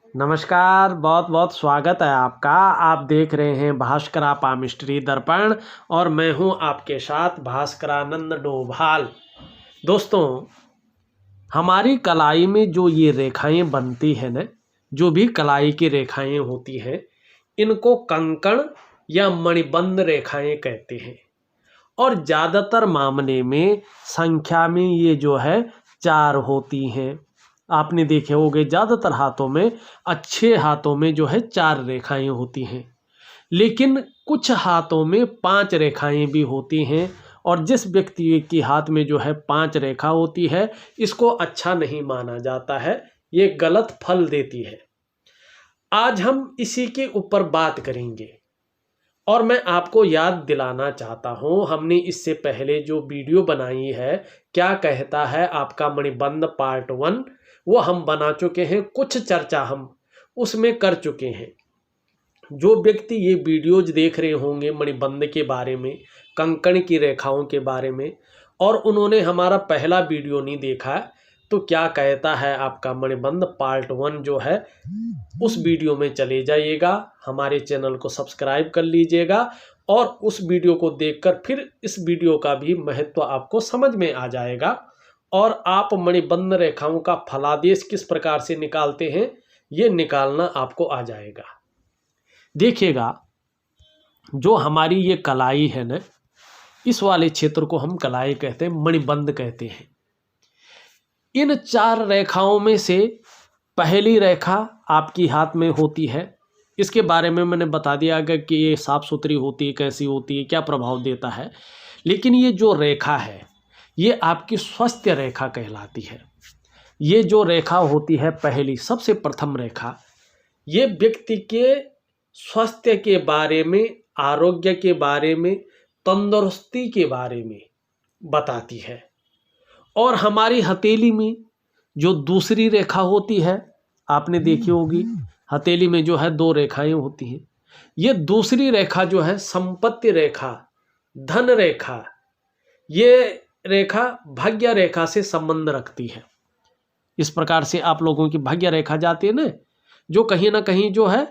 नमस्कार, बहुत बहुत स्वागत है आपका। आप देख रहे हैं भास्करापा मिस्ट्री दर्पण और मैं हूं आपके साथ भास्करानंद डोभाल। दोस्तों, हमारी कलाई में जो ये रेखाएं बनती हैं ना, जो भी कलाई की रेखाएं होती हैं, इनको कंकण या मणिबंध रेखाएं कहते हैं। और ज़्यादातर मामले में संख्या में ये जो है 4 होती हैं। आपने देखे होंगे ज़्यादातर हाथों में, अच्छे हाथों में जो है 4 रेखाएं होती हैं, लेकिन कुछ हाथों में 5 रेखाएं भी होती हैं। और जिस व्यक्ति के हाथ में जो है 5 रेखा होती है, इसको अच्छा नहीं माना जाता है, ये गलत फल देती है। आज हम इसी के ऊपर बात करेंगे और मैं आपको याद दिलाना चाहता हूं, हमने इससे पहले जो वीडियो बनाई है, क्या कहता है आपका मणिबंध पार्ट 1, वो हम बना चुके हैं। कुछ चर्चा हम उसमें कर चुके हैं। जो व्यक्ति ये वीडियोज देख रहे होंगे मणिबंध के बारे में, कंकण की रेखाओं के बारे में, और उन्होंने हमारा पहला वीडियो नहीं देखा, तो क्या कहता है आपका मणिबंध पार्ट 1 जो है, उस वीडियो में चले जाइएगा, हमारे चैनल को सब्सक्राइब कर लीजिएगा और उस वीडियो को देखकर फिर इस वीडियो का भी महत्व आपको समझ में आ जाएगा और आप मणिबंध रेखाओं का फलादेश किस प्रकार से निकालते हैं, ये निकालना आपको आ जाएगा। देखिएगा, जो हमारी ये कलाई है ना, इस वाले क्षेत्र को हम कलाई कहते हैं, मणिबंध कहते हैं। इन 4 रेखाओं में से पहली रेखा आपकी हाथ में होती है। इसके बारे में मैंने बता दिया कि ये साफ सुथरी होती है, कैसी होती है, क्या प्रभाव देता है। लेकिन ये जो रेखा है, ये आपकी स्वास्थ्य रेखा कहलाती है। ये जो रेखा होती है पहली, सबसे प्रथम रेखा, ये व्यक्ति के स्वास्थ्य के बारे में, आरोग्य के बारे में, तंदुरुस्ती के बारे में बताती है। और हमारी हथेली में जो दूसरी रेखा होती है, आपने देखी होगी, हथेली में जो है 2 रेखाएं होती हैं। ये दूसरी रेखा जो है संपत्ति रेखा, धन रेखा, ये रेखा भाग्य रेखा से संबंध रखती है। इस प्रकार से आप लोगों की भाग्य रेखा जाती है ना, जो कहीं ना कहीं जो है,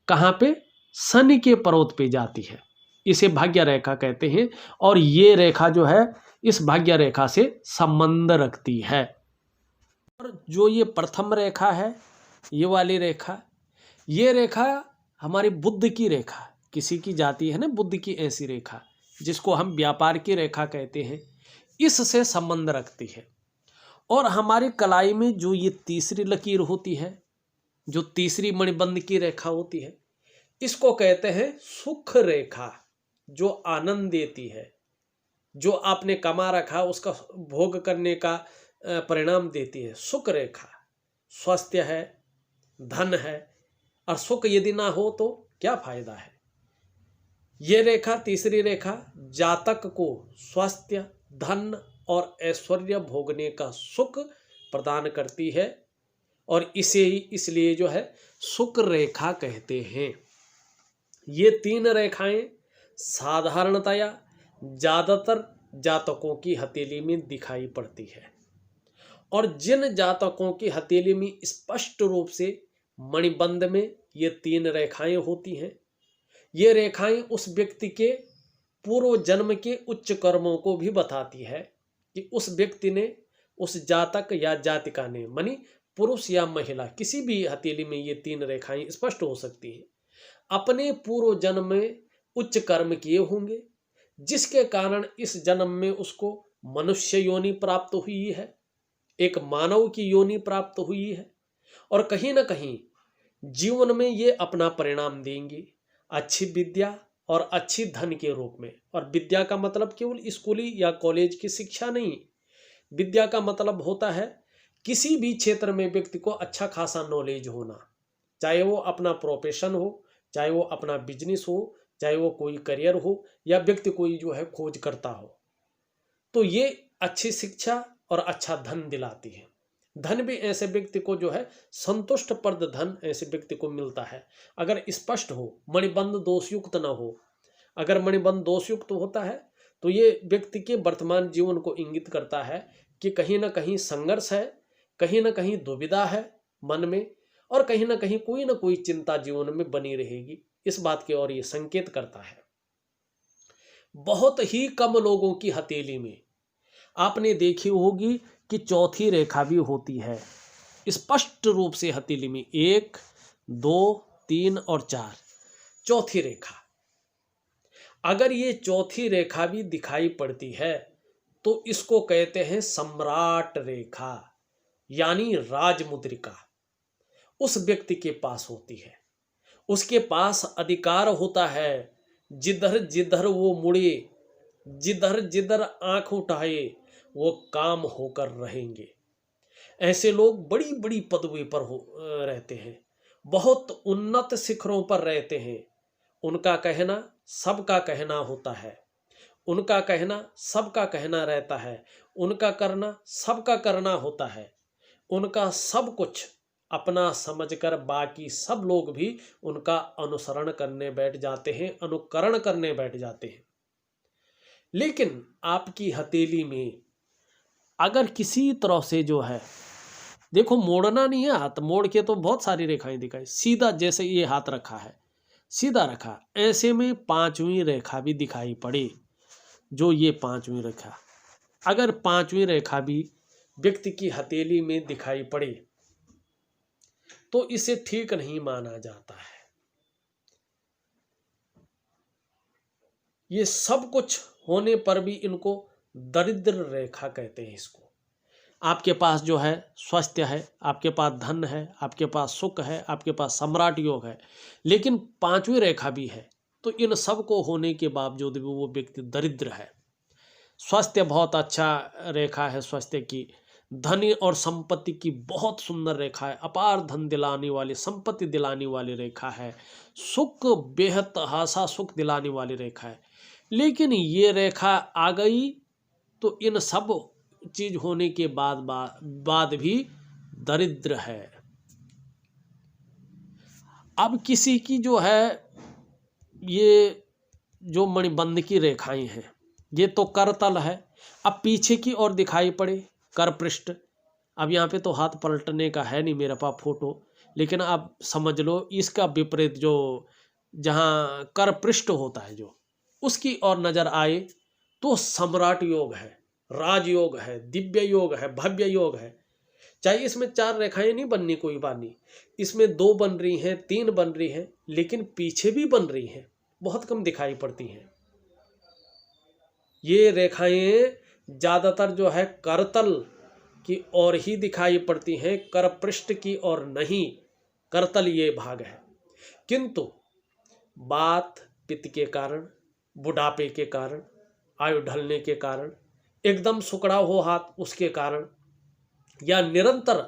कहाँ पे, शनि के पर्वत पे जाती है, इसे भाग्य रेखा कहते हैं। और ये रेखा जो है, इस भाग्य रेखा से संबंध रखती है। और जो ये प्रथम रेखा है, ये वाली रेखा, ये रेखा हमारी बुद्ध की रेखा, किसी की जाती है ना बुद्ध की ऐसी रेखा, जिसको हम व्यापार की रेखा कहते हैं, इससे संबंध रखती है। और हमारी कलाई में जो ये तीसरी लकीर होती है, जो तीसरी मणिबंध की रेखा होती है, इसको कहते हैं सुख रेखा, जो आनंद देती है, जो आपने कमा रखा उसका भोग करने का परिणाम देती है। सुख रेखा, स्वास्थ्य है, धन है, और सुख यदि ना हो तो क्या फायदा है। ये रेखा, तीसरी रेखा, जातक को स्वास्थ्य, धन और ऐश्वर्य भोगने का सुख प्रदान करती है और इसे ही इसलिए जो है सुख रेखा कहते हैं। ये 3 रेखाएं साधारणतया ज़्यादातर जातकों की हथेली में दिखाई पड़ती है। और जिन जातकों की हथेली में स्पष्ट रूप से मणिबंध में ये 3 रेखाएं होती हैं, ये रेखाएं उस व्यक्ति के पूर्व जन्म के उच्च कर्मों को भी बताती है कि उस व्यक्ति ने, उस जातक या जातिका ने, मानी पुरुष या महिला, किसी भी हथेली में ये 3 रेखाएं स्पष्ट हो सकती हैं, अपने पूर्व जन्म में उच्च कर्म किए होंगे, जिसके कारण इस जन्म में उसको मनुष्य योनि प्राप्त हुई है, एक मानव की योनि प्राप्त हुई है। और कहीं ना कहीं जीवन में ये अपना परिणाम देंगे, अच्छी विद्या और अच्छी धन के रूप में। और विद्या का मतलब केवल स्कूली या कॉलेज की शिक्षा नहीं, विद्या का मतलब होता है किसी भी क्षेत्र में व्यक्ति को अच्छा खासा नॉलेज होना, चाहे वो अपना प्रोफेशन हो, चाहे वो अपना बिजनेस हो, चाहे वो कोई करियर हो, या व्यक्ति कोई जो है खोज करता हो, तो ये अच्छी शिक्षा और अच्छा धन दिलाती है। धन भी ऐसे व्यक्ति को जो है संतुष्टप्रद धन ऐसे व्यक्ति को मिलता है, अगर स्पष्ट हो, मणिबंध दोषयुक्त ना हो। अगर मणिबंध दोषयुक्त होता है तो ये व्यक्ति के वर्तमान जीवन को इंगित करता है कि कहीं ना कहीं संघर्ष है, कहीं ना कहीं दुविधा है मन में, और कहीं ना कहीं कोई ना कोई चिंता जीवन में बनी रहेगी, इस बात की ओर ये संकेत करता है। बहुत ही कम लोगों की हथेली में आपने देखी होगी कि चौथी रेखा भी होती है, स्पष्ट रूप से हथेली में 1, 2, 3 और 4 चौथी रेखा। अगर ये चौथी रेखा भी दिखाई पड़ती है तो इसको कहते हैं सम्राट रेखा, यानी राजमुद्रिका उस व्यक्ति के पास होती है। उसके पास अधिकार होता है, जिधर जिधर वो मुड़े, जिधर जिधर आंख उठाए वो काम होकर रहेंगे। ऐसे लोग बड़ी बड़ी पदवी पर रहते हैं, बहुत उन्नत शिखरों पर रहते हैं। उनका कहना सबका कहना होता है, उनका कहना सबका कहना रहता है, उनका करना सबका करना होता है। उनका सब कुछ अपना समझकर बाकी सब लोग भी उनका अनुसरण करने बैठ जाते हैं, अनुकरण करने बैठ जाते हैं। लेकिन आपकी हथेली में अगर किसी तरह से जो है, देखो मोड़ना नहीं है, हाथ मोड़ के तो बहुत सारी रेखाएं दिखाई, सीधा जैसे ये हाथ रखा है सीधा रखा, ऐसे में पांचवी रेखा भी दिखाई पड़े, जो ये पांचवी रेखा, अगर पांचवी रेखा भी व्यक्ति की हथेली में दिखाई पड़े तो इसे ठीक नहीं माना जाता है। ये सब कुछ होने पर भी इनको दरिद्र रेखा कहते हैं। इसको आपके पास जो है स्वास्थ्य है, आपके पास धन है, आपके पास सुख है, आपके पास सम्राट योग है, लेकिन पांचवी रेखा भी है, तो इन सब को होने के बावजूद भी वो व्यक्ति दरिद्र है। स्वास्थ्य बहुत अच्छा रेखा है, स्वास्थ्य की, धन और संपत्ति की बहुत सुंदर रेखा है, अपार धन दिलाने वाली, संपत्ति दिलाने वाली रेखा है, सुख बेहद हासा सुख दिलाने वाली रेखा है। लेकिन ये रेखा आ गई तो इन सब चीज होने के बाद भी दरिद्र है। अब किसी की जो है ये जो मणिबंध की रेखाएं हैं, ये तो करतल है। अब पीछे की ओर दिखाई पड़े कर पृष्ठ, अब यहाँ पे तो हाथ पलटने का है नहीं मेरे पास फोटो, लेकिन आप समझ लो इसका विपरीत जो जहाँ कर पृष्ठ होता है जो उसकी ओर नजर आए तो सम्राट योग है, राजयोग है, दिव्य योग है, भव्य योग है। चाहे इसमें 4 रेखाएं नहीं बननी, कोई बात नहीं, इसमें 2 बन रही हैं, 3 बन रही हैं, लेकिन पीछे भी बन रही हैं, बहुत कम दिखाई पड़ती हैं। ये रेखाएं ज्यादातर जो है करतल की ओर ही दिखाई पड़ती हैं, कर पृष्ठ की ओर नहीं। करतल ये भाग है, किंतु बात पित्त के कारण, बुढ़ापे के कारण, आयु ढलने के कारण, एकदम सुकड़ा हो हाथ उसके कारण, या निरंतर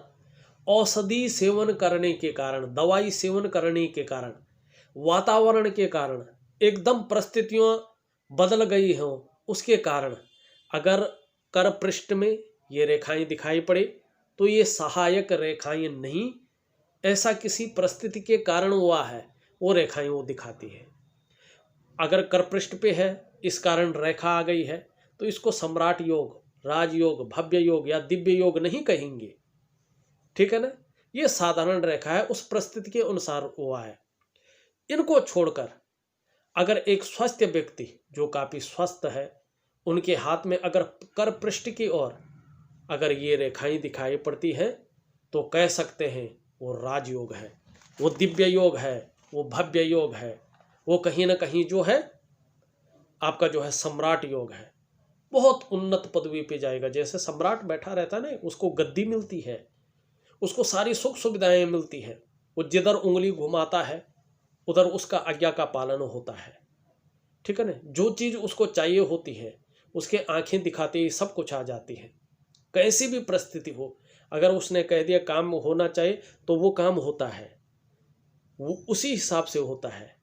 औषधि सेवन करने के कारण, दवाई सेवन करने के कारण, वातावरण के कारण, एकदम परिस्थितियां बदल गई हों उसके कारण अगर कर पृष्ठ में ये रेखाएं दिखाई पड़े तो ये सहायक रेखाएं नहीं, ऐसा किसी परिस्थिति के कारण हुआ है वो रेखाएं वो दिखाती है। अगर कर पृष्ठ पे है इस कारण रेखा आ गई है तो इसको सम्राट योग, राजयोग, भव्य योग या दिव्य योग नहीं कहेंगे, ठीक है ना। ये साधारण रेखा है, उस परिस्थिति के अनुसार हुआ है। इनको छोड़कर अगर एक स्वस्थ व्यक्ति जो काफी स्वस्थ है, उनके हाथ में अगर कर पृष्ठ की ओर अगर ये रेखाएं दिखाई पड़ती हैं तो कह सकते हैं वो राजयोग है, वो दिव्य योग है, वो भव्य योग है, वो कहीं ना कहीं जो है आपका जो है सम्राट योग है, बहुत उन्नत पदवी पे जाएगा। जैसे सम्राट बैठा रहता है ना, उसको गद्दी मिलती है, उसको सारी सुख सुविधाएं मिलती हैं, वो जिधर उंगली घुमाता है उधर उसका आज्ञा का पालन होता है, ठीक है ना। जो चीज उसको चाहिए होती है उसके आंखें दिखाते ही सब कुछ आ जाती है। कैसी भी परिस्थिति हो, अगर उसने कह दिया काम होना चाहिए तो वो काम होता है, वो उसी हिसाब से होता है,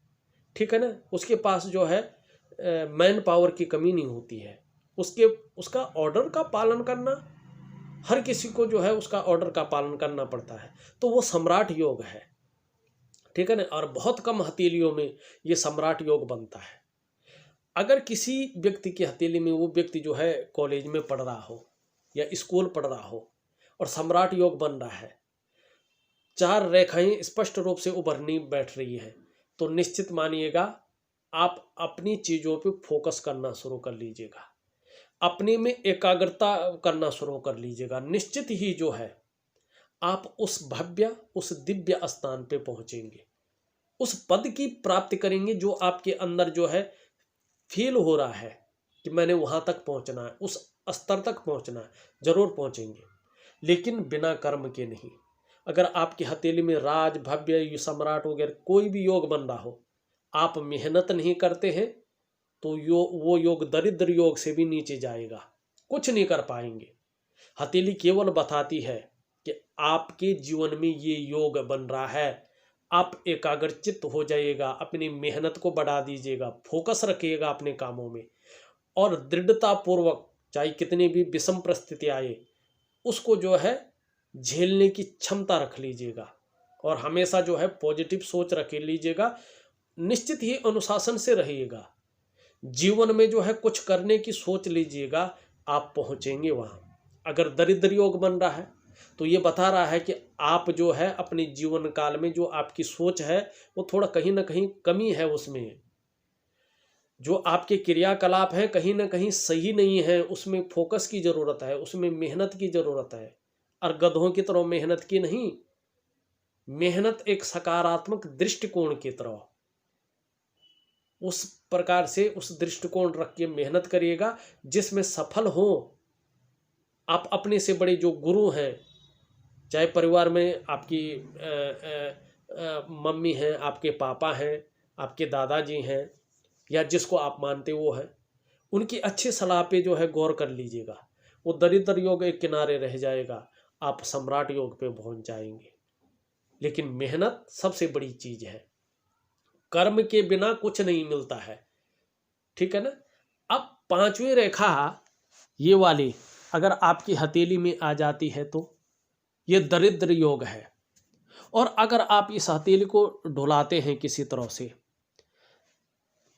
ठीक है ना। उसके पास जो है मैन पावर की कमी नहीं होती है, उसका ऑर्डर का पालन करना, हर किसी को जो है उसका ऑर्डर का पालन करना पड़ता है, तो वो सम्राट योग है, ठीक है ना। और बहुत कम हथेलियों में ये सम्राट योग बनता है। अगर किसी व्यक्ति की हथेली में, वो व्यक्ति जो है कॉलेज में पढ़ रहा हो या स्कूल पढ़ रहा हो और सम्राट योग बन रहा है, 4 रेखाएं स्पष्ट रूप से उभरनी बैठ रही है, तो निश्चित मानिएगा आप अपनी चीज़ों पे फोकस करना शुरू कर लीजिएगा, अपने में एकाग्रता करना शुरू कर लीजिएगा। निश्चित ही जो है आप उस भव्य, उस दिव्य स्थान पे पहुंचेंगे, उस पद की प्राप्ति करेंगे जो आपके अंदर जो है फील हो रहा है कि मैंने वहां तक पहुंचना है, उस स्तर तक पहुंचना है। जरूर पहुंचेंगे, लेकिन बिना कर्म के नहीं। अगर आपकी हथेली में राज, भव्य, सम्राट वगैरह कोई भी योग बन रहा हो, आप मेहनत नहीं करते हैं तो वो योग दरिद्र योग से भी नीचे जाएगा, कुछ नहीं कर पाएंगे। हथेली केवल बताती है कि आपके जीवन में ये योग बन रहा है, आप एकाग्रचित्त हो जाइएगा, अपनी मेहनत को बढ़ा दीजिएगा, फोकस रखिएगा अपने कामों में, और दृढ़ता पूर्वक चाहे कितनी भी विषम परिस्थिति आए उसको जो है झेलने की क्षमता रख लीजिएगा, और हमेशा जो है पॉजिटिव सोच रख लीजिएगा। निश्चित ही अनुशासन से रहिएगा, जीवन में जो है कुछ करने की सोच लीजिएगा, आप पहुंचेंगे वहां। अगर दरिद्र योग बन रहा है तो ये बता रहा है कि आप जो है अपने जीवन काल में जो आपकी सोच है वो थोड़ा कहीं ना कहीं कमी है, उसमें जो आपके क्रियाकलाप हैं कहीं ना कहीं सही नहीं है, उसमें फोकस की ज़रूरत है, उसमें मेहनत की ज़रूरत है। और गधों की तरह मेहनत की नहीं, मेहनत एक सकारात्मक दृष्टिकोण की तरह, उस प्रकार से उस दृष्टिकोण रख के मेहनत करिएगा जिसमें सफल हो। आप अपने से बड़े जो गुरु हैं, चाहे परिवार में आपकी मम्मी हैं, आपके पापा हैं, आपके दादाजी हैं, या जिसको आप मानते वो है, उनकी अच्छी सलाह पे जो है गौर कर लीजिएगा। वो दरिद्र योग एक किनारे रह जाएगा, आप सम्राट योग पे पहुंच जाएंगे। लेकिन मेहनत सबसे बड़ी चीज है, कर्म के बिना कुछ नहीं मिलता है, ठीक है ना। अब 5वीं रेखा ये वाली अगर आपकी हथेली में आ जाती है तो ये दरिद्र योग है। और अगर आप इस हथेली को डुलाते हैं किसी तरह से,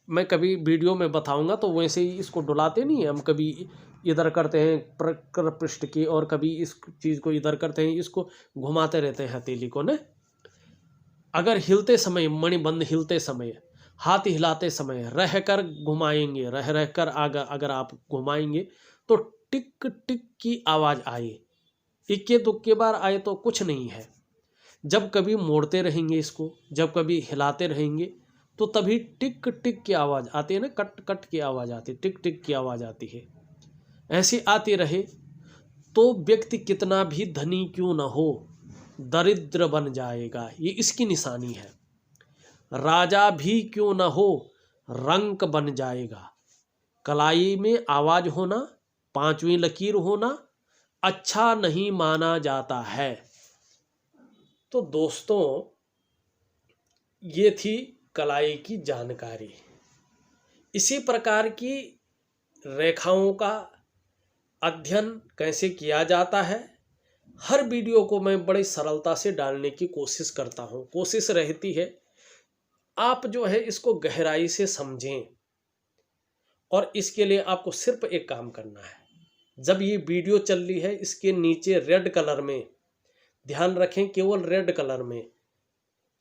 मैं कभी वीडियो में बताऊंगा, तो वैसे ही इसको डुलाते नहीं है हम, कभी इधर करते हैं प्रकर पृष्ठ की और कभी इस चीज़ को इधर करते हैं, इसको घुमाते रहते हैं हथेली को ना। अगर हिलते समय, मणिबंध हिलते समय, हाथ हिलाते समय रह कर घुमाएंगे, रह कर अगर आप घुमाएंगे तो टिक टिक की आवाज़ आए, इक्के दुक्के बार आए तो कुछ नहीं है। जब कभी मोड़ते रहेंगे इसको, जब कभी हिलाते रहेंगे तो तभी टिक टिक की आवाज़ आती है ना, कट कट की आवाज़ आती है, टिक टिक की आवाज़ आती है। ऐसी आती रहे तो व्यक्ति कितना भी धनी क्यों ना हो दरिद्र बन जाएगा, ये इसकी निशानी है। राजा भी क्यों ना हो रंक बन जाएगा। कलाई में आवाज़ होना, 5वीं लकीर होना अच्छा नहीं माना जाता है। तो दोस्तों ये थी कलाई की जानकारी। इसी प्रकार की रेखाओं का अध्ययन कैसे किया जाता है, हर वीडियो को मैं बड़ी सरलता से डालने की कोशिश करता हूँ। कोशिश रहती है आप जो है इसको गहराई से समझें, और इसके लिए आपको सिर्फ एक काम करना है। जब ये वीडियो चल रही है इसके नीचे रेड कलर में, ध्यान रखें केवल रेड कलर में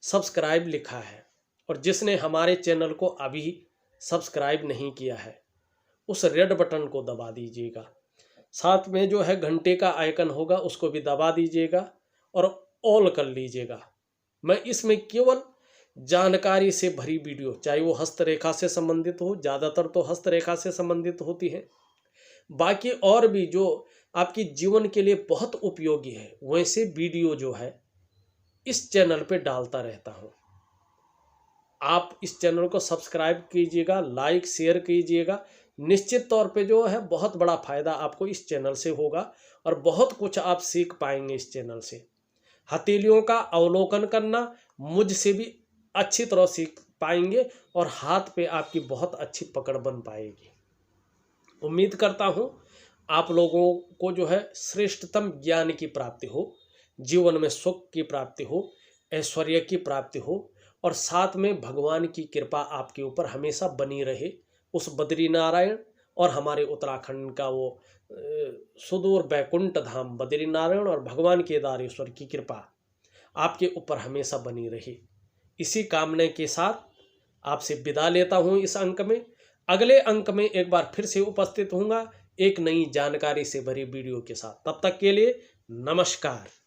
सब्सक्राइब लिखा है, और जिसने हमारे चैनल को अभी सब्सक्राइब नहीं किया है उस रेड बटन को दबा दीजिएगा। साथ में जो है घंटे का आइकन होगा उसको भी दबा दीजिएगा और ऑल कर लीजिएगा। मैं इसमें केवल जानकारी से भरी वीडियो, चाहे वो हस्तरेखा से संबंधित हो, ज़्यादातर तो हस्तरेखा से संबंधित होती है, बाकी और भी जो आपकी जीवन के लिए बहुत उपयोगी है वैसे वीडियो जो है इस चैनल पे डालता रहता हूँ। आप इस चैनल को सब्सक्राइब कीजिएगा, लाइक शेयर कीजिएगा। निश्चित तौर पे जो है बहुत बड़ा फ़ायदा आपको इस चैनल से होगा और बहुत कुछ आप सीख पाएंगे इस चैनल से। हथेलियों का अवलोकन करना मुझसे भी अच्छी तरह सीख पाएंगे और हाथ पे आपकी बहुत अच्छी पकड़ बन पाएगी। उम्मीद करता हूँ आप लोगों को जो है श्रेष्ठतम ज्ञान की प्राप्ति हो, जीवन में सुख की प्राप्ति हो, ऐश्वर्य की प्राप्ति हो, और साथ में भगवान की कृपा आपके ऊपर हमेशा बनी रहे। उस बद्रीनारायण और हमारे उत्तराखंड का वो सुदूर बैकुंठ धाम बद्रीनारायण और भगवान केदारेश्वर की कृपा आपके ऊपर हमेशा बनी रहे। इसी कामना के साथ आपसे विदा लेता हूँ इस अंक में। अगले अंक में एक बार फिर से उपस्थित होऊंगा एक नई जानकारी से भरी वीडियो के साथ। तब तक के लिए नमस्कार।